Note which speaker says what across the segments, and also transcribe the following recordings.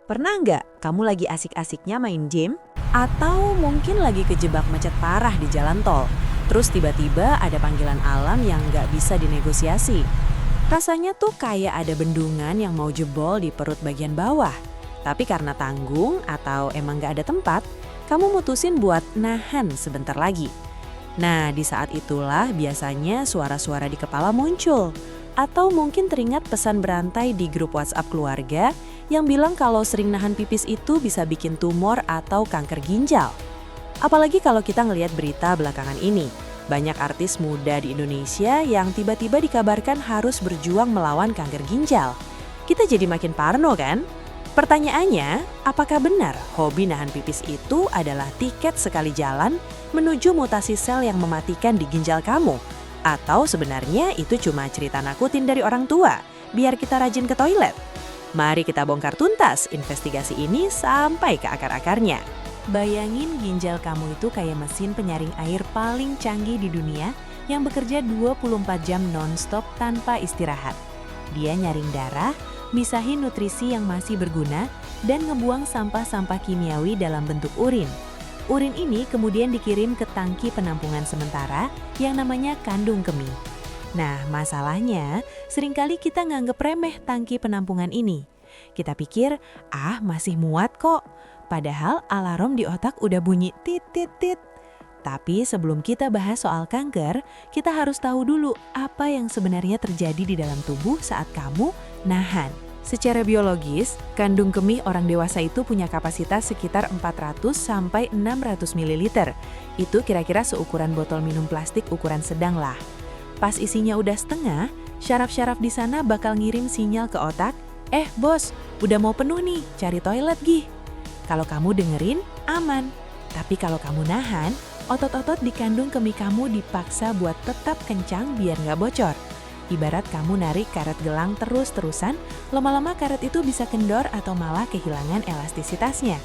Speaker 1: Pernah nggak kamu lagi asik-asiknya main game? Atau mungkin lagi kejebak macet parah di jalan tol? Terus tiba-tiba ada panggilan alam yang nggak bisa dinegosiasi. Rasanya tuh kayak ada bendungan yang mau jebol di perut bagian bawah. Tapi karena tanggung atau emang nggak ada tempat, kamu mutusin buat nahan sebentar lagi. Nah, di saat itulah biasanya suara-suara di kepala muncul. Atau mungkin teringat pesan berantai di grup WhatsApp keluarga yang bilang kalau sering nahan pipis itu bisa bikin tumor atau kanker ginjal. Apalagi kalau kita ngelihat berita belakangan ini. Banyak artis muda di Indonesia yang tiba-tiba dikabarkan harus berjuang melawan kanker ginjal. Kita jadi makin parno kan? Pertanyaannya, apakah benar hobi nahan pipis itu adalah tiket sekali jalan menuju mutasi sel yang mematikan di ginjal kamu? Atau sebenarnya itu cuma cerita nakutin dari orang tua, biar kita rajin ke toilet? Mari kita bongkar tuntas investigasi ini sampai ke akar-akarnya. Bayangin ginjal kamu itu kayak mesin penyaring air paling canggih di dunia yang bekerja 24 jam non-stop tanpa istirahat. Dia nyaring darah, misahin nutrisi yang masih berguna, dan ngebuang sampah-sampah kimiawi dalam bentuk urin. Urin ini kemudian dikirim ke tangki penampungan sementara yang namanya kandung kemih. Nah, masalahnya seringkali kita nganggep remeh tangki penampungan ini. Kita pikir, masih muat kok. Padahal alarm di otak udah bunyi tit-tit-tit. Tapi sebelum kita bahas soal kanker, kita harus tahu dulu apa yang sebenarnya terjadi di dalam tubuh saat kamu nahan. Secara biologis, kandung kemih orang dewasa itu punya kapasitas sekitar 400 sampai 600 ml. Itu kira-kira seukuran botol minum plastik ukuran sedang lah. Pas isinya udah setengah, syaraf-syaraf di sana bakal ngirim sinyal ke otak, bos, udah mau penuh nih, cari toilet gih. Kalau kamu dengerin, aman. Tapi kalau kamu nahan, otot-otot di kandung kemih kamu dipaksa buat tetap kencang biar nggak bocor. Ibarat kamu narik karet gelang terus-terusan, lama-lama karet itu bisa kendor atau malah kehilangan elastisitasnya.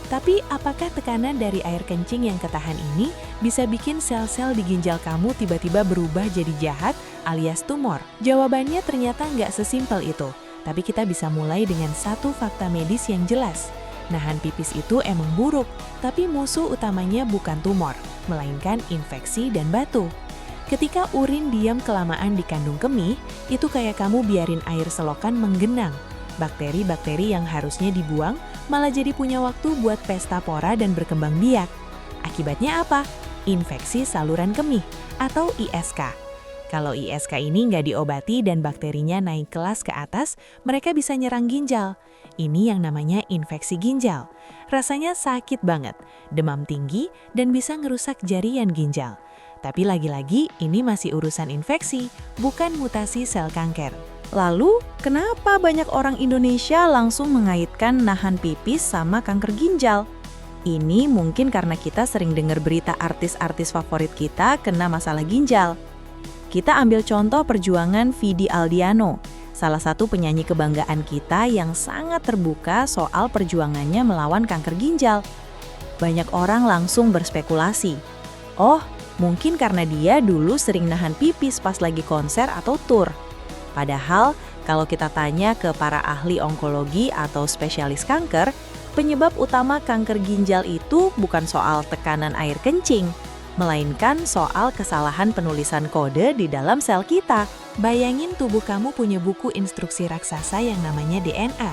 Speaker 1: Tapi apakah tekanan dari air kencing yang ketahan ini bisa bikin sel-sel di ginjal kamu tiba-tiba berubah jadi jahat alias tumor? Jawabannya ternyata nggak sesimpel itu. Tapi kita bisa mulai dengan satu fakta medis yang jelas. Nahan pipis itu emang buruk, tapi musuh utamanya bukan tumor, melainkan infeksi dan batu. Ketika urin diam kelamaan di kandung kemih, itu kayak kamu biarin air selokan menggenang. Bakteri-bakteri yang harusnya dibuang malah jadi punya waktu buat pesta pora dan berkembang biak. Akibatnya apa? Infeksi saluran kemih atau ISK. Kalau ISK ini nggak diobati dan bakterinya naik kelas ke atas, mereka bisa nyerang ginjal. Ini yang namanya infeksi ginjal. Rasanya sakit banget, demam tinggi, dan bisa ngerusak jarian ginjal. Tapi lagi-lagi ini masih urusan infeksi, bukan mutasi sel kanker. Lalu, kenapa banyak orang Indonesia langsung mengaitkan nahan pipis sama kanker ginjal? Ini mungkin karena kita sering dengar berita artis-artis favorit kita kena masalah ginjal. Kita ambil contoh perjuangan Vidi Aldiano, salah satu penyanyi kebanggaan kita yang sangat terbuka soal perjuangannya melawan kanker ginjal. Banyak orang langsung berspekulasi, mungkin karena dia dulu sering nahan pipis pas lagi konser atau tur. Padahal, kalau kita tanya ke para ahli onkologi atau spesialis kanker, penyebab utama kanker ginjal itu bukan soal tekanan air kencing, melainkan soal kesalahan penulisan kode di dalam sel kita. Bayangin tubuh kamu punya buku instruksi raksasa yang namanya DNA.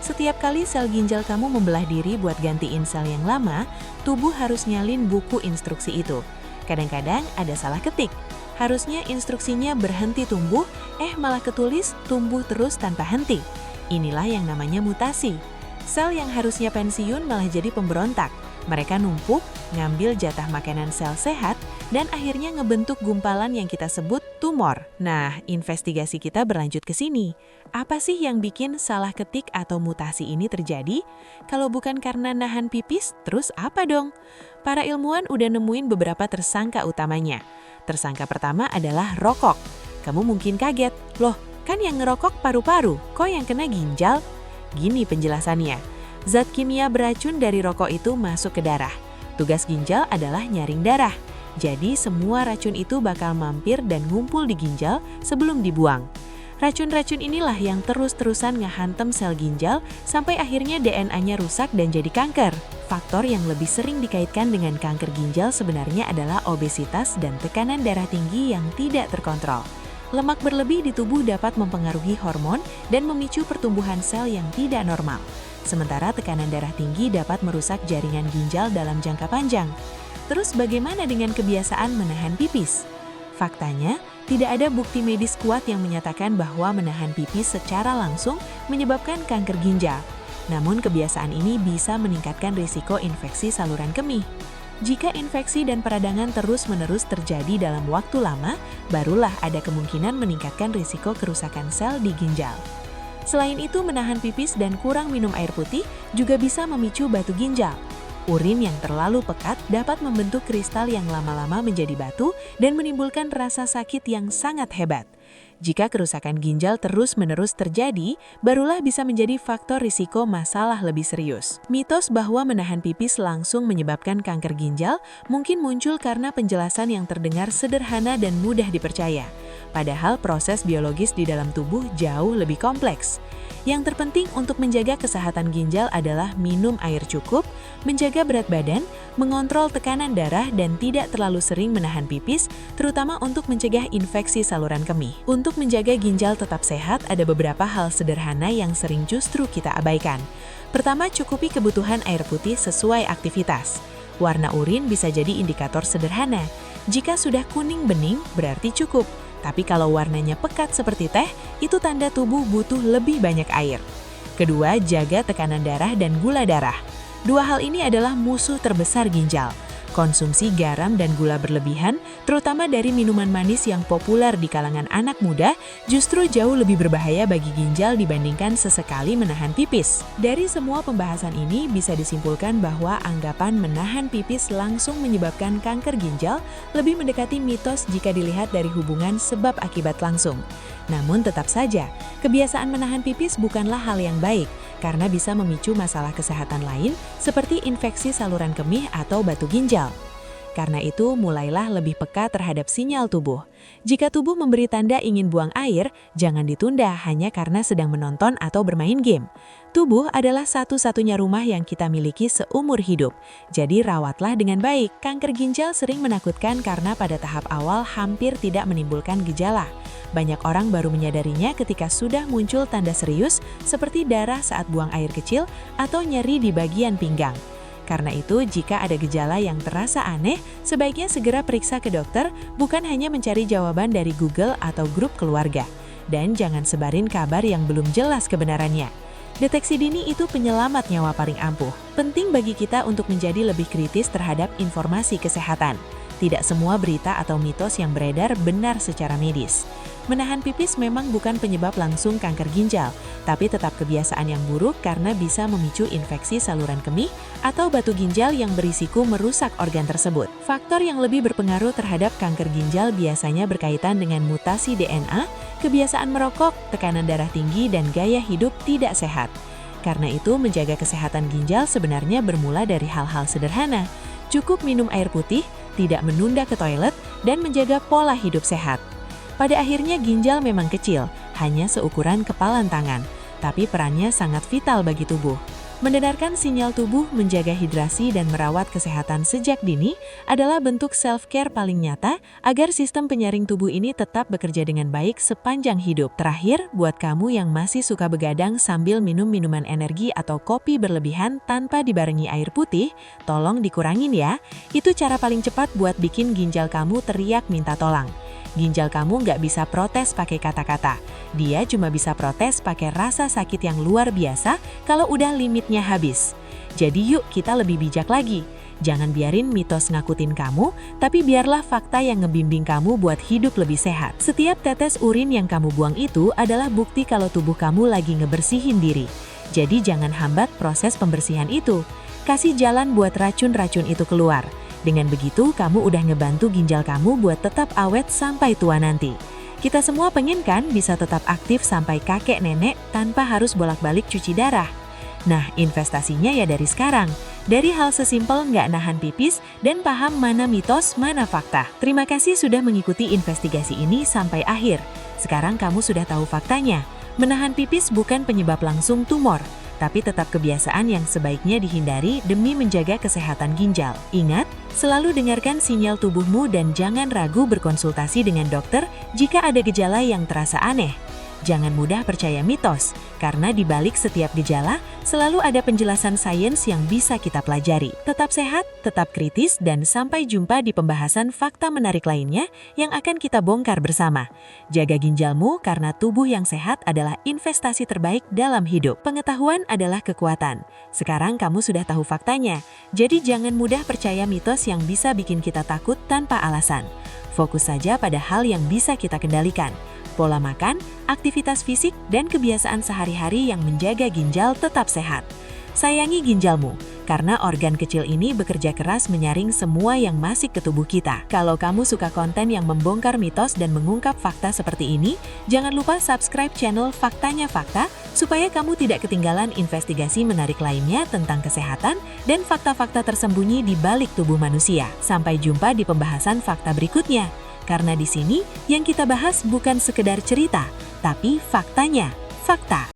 Speaker 1: Setiap kali sel ginjal kamu membelah diri buat gantiin sel yang lama, tubuh harus nyalin buku instruksi itu. Kadang-kadang ada salah ketik. Harusnya instruksinya berhenti tumbuh, malah ketulis tumbuh terus tanpa henti. Inilah yang namanya mutasi. Sel yang harusnya pensiun malah jadi pemberontak. Mereka numpuk, ngambil jatah makanan sel sehat, dan akhirnya ngebentuk gumpalan yang kita sebut tumor. Nah, investigasi kita berlanjut ke sini. Apa sih yang bikin salah ketik atau mutasi ini terjadi? Kalau bukan karena nahan pipis, terus apa dong? Para ilmuwan udah nemuin beberapa tersangka utamanya. Tersangka pertama adalah rokok. Kamu mungkin kaget, loh kan yang ngerokok paru-paru, kok yang kena ginjal? Gini penjelasannya. Zat kimia beracun dari rokok itu masuk ke darah. Tugas ginjal adalah nyaring darah. Jadi semua racun itu bakal mampir dan ngumpul di ginjal sebelum dibuang. Racun-racun inilah yang terus-terusan ngehantam sel ginjal sampai akhirnya DNA-nya rusak dan jadi kanker. Faktor yang lebih sering dikaitkan dengan kanker ginjal sebenarnya adalah obesitas dan tekanan darah tinggi yang tidak terkontrol. Lemak berlebih di tubuh dapat mempengaruhi hormon dan memicu pertumbuhan sel yang tidak normal. Sementara tekanan darah tinggi dapat merusak jaringan ginjal dalam jangka panjang. Terus bagaimana dengan kebiasaan menahan pipis? Faktanya, tidak ada bukti medis kuat yang menyatakan bahwa menahan pipis secara langsung menyebabkan kanker ginjal. Namun kebiasaan ini bisa meningkatkan risiko infeksi saluran kemih. Jika infeksi dan peradangan terus-menerus terjadi dalam waktu lama, barulah ada kemungkinan meningkatkan risiko kerusakan sel di ginjal. Selain itu, menahan pipis dan kurang minum air putih juga bisa memicu batu ginjal. Urin yang terlalu pekat dapat membentuk kristal yang lama-lama menjadi batu dan menimbulkan rasa sakit yang sangat hebat. Jika kerusakan ginjal terus-menerus terjadi, barulah bisa menjadi faktor risiko masalah lebih serius. Mitos bahwa menahan pipis langsung menyebabkan kanker ginjal mungkin muncul karena penjelasan yang terdengar sederhana dan mudah dipercaya. Padahal proses biologis di dalam tubuh jauh lebih kompleks. Yang terpenting untuk menjaga kesehatan ginjal adalah minum air cukup, menjaga berat badan, mengontrol tekanan darah, dan tidak terlalu sering menahan pipis, terutama untuk mencegah infeksi saluran kemih. Untuk menjaga ginjal tetap sehat, ada beberapa hal sederhana yang sering justru kita abaikan. Pertama, cukupi kebutuhan air putih sesuai aktivitas. Warna urin bisa jadi indikator sederhana. Jika sudah kuning bening, berarti cukup. Tapi kalau warnanya pekat seperti teh, itu tanda tubuh butuh lebih banyak air. Kedua, jaga tekanan darah dan gula darah. Dua hal ini adalah musuh terbesar ginjal. Konsumsi garam dan gula berlebihan, terutama dari minuman manis yang populer di kalangan anak muda, justru jauh lebih berbahaya bagi ginjal dibandingkan sesekali menahan pipis. Dari semua pembahasan ini bisa disimpulkan bahwa anggapan menahan pipis langsung menyebabkan kanker ginjal lebih mendekati mitos jika dilihat dari hubungan sebab akibat langsung. Namun tetap saja, kebiasaan menahan pipis bukanlah hal yang baik, karena bisa memicu masalah kesehatan lain seperti infeksi saluran kemih atau batu ginjal. Karena itu, mulailah lebih peka terhadap sinyal tubuh. Jika tubuh memberi tanda ingin buang air, jangan ditunda hanya karena sedang menonton atau bermain game. Tubuh adalah satu-satunya rumah yang kita miliki seumur hidup. Jadi rawatlah dengan baik. Kanker ginjal sering menakutkan karena pada tahap awal hampir tidak menimbulkan gejala. Banyak orang baru menyadarinya ketika sudah muncul tanda serius seperti darah saat buang air kecil atau nyeri di bagian pinggang. Karena itu, jika ada gejala yang terasa aneh, sebaiknya segera periksa ke dokter, bukan hanya mencari jawaban dari Google atau grup keluarga. Dan jangan sebarin kabar yang belum jelas kebenarannya. Deteksi dini itu penyelamat nyawa paling ampuh. Penting bagi kita untuk menjadi lebih kritis terhadap informasi kesehatan. Tidak semua berita atau mitos yang beredar benar secara medis. Menahan pipis memang bukan penyebab langsung kanker ginjal, tapi tetap kebiasaan yang buruk karena bisa memicu infeksi saluran kemih atau batu ginjal yang berisiko merusak organ tersebut. Faktor yang lebih berpengaruh terhadap kanker ginjal biasanya berkaitan dengan mutasi DNA, kebiasaan merokok, tekanan darah tinggi, dan gaya hidup tidak sehat. Karena itu, menjaga kesehatan ginjal sebenarnya bermula dari hal-hal sederhana. Cukup minum air putih, tidak menunda ke toilet, dan menjaga pola hidup sehat. Pada akhirnya ginjal memang kecil, hanya seukuran kepalan tangan, tapi perannya sangat vital bagi tubuh. Mendengarkan sinyal tubuh, menjaga hidrasi, dan merawat kesehatan sejak dini adalah bentuk self-care paling nyata agar sistem penyaring tubuh ini tetap bekerja dengan baik sepanjang hidup. Terakhir, buat kamu yang masih suka begadang sambil minum minuman energi atau kopi berlebihan tanpa dibarengi air putih, tolong dikurangin ya. Itu cara paling cepat buat bikin ginjal kamu teriak minta tolong. Ginjal kamu nggak bisa protes pakai kata-kata. Dia cuma bisa protes pakai rasa sakit yang luar biasa kalau udah limitnya habis. Jadi yuk kita lebih bijak lagi. Jangan biarin mitos ngakutin kamu, tapi biarlah fakta yang ngebimbing kamu buat hidup lebih sehat. Setiap tetes urin yang kamu buang itu adalah bukti kalau tubuh kamu lagi ngebersihin diri. Jadi jangan hambat proses pembersihan itu. Kasih jalan buat racun-racun itu keluar. Dengan begitu, kamu udah ngebantu ginjal kamu buat tetap awet sampai tua nanti. Kita semua pengen kan bisa tetap aktif sampai kakek nenek tanpa harus bolak-balik cuci darah.
Speaker 2: Nah, investasinya ya dari sekarang. Dari hal sesimpel nggak nahan pipis dan paham mana mitos, mana fakta. Terima kasih sudah mengikuti investigasi ini sampai akhir. Sekarang kamu sudah tahu faktanya. Menahan pipis bukan penyebab langsung tumor, tapi tetap kebiasaan yang sebaiknya dihindari demi menjaga kesehatan ginjal. Ingat, selalu dengarkan sinyal tubuhmu dan jangan ragu berkonsultasi dengan dokter jika ada gejala yang terasa aneh. Jangan mudah percaya mitos, karena di balik setiap gejala, selalu ada penjelasan sains yang bisa kita pelajari. Tetap sehat, tetap kritis, dan sampai jumpa di pembahasan fakta menarik lainnya yang akan kita bongkar bersama. Jaga ginjalmu karena tubuh yang sehat adalah investasi terbaik dalam hidup. Pengetahuan adalah kekuatan. Sekarang kamu sudah tahu faktanya, jadi jangan mudah percaya mitos yang bisa bikin kita takut tanpa alasan. Fokus saja pada hal yang bisa kita kendalikan. Pola makan, aktivitas fisik, dan kebiasaan sehari-hari yang menjaga ginjal tetap sehat. Sayangi ginjalmu, karena organ kecil ini bekerja keras menyaring semua yang masuk ke tubuh kita. Kalau kamu suka konten yang membongkar mitos dan mengungkap fakta seperti ini, jangan lupa subscribe channel Faktanya Fakta, supaya kamu tidak ketinggalan investigasi menarik lainnya tentang kesehatan dan fakta-fakta tersembunyi di balik tubuh manusia. Sampai jumpa di pembahasan fakta berikutnya. Karena di sini yang kita bahas bukan sekedar cerita, tapi faktanya, fakta.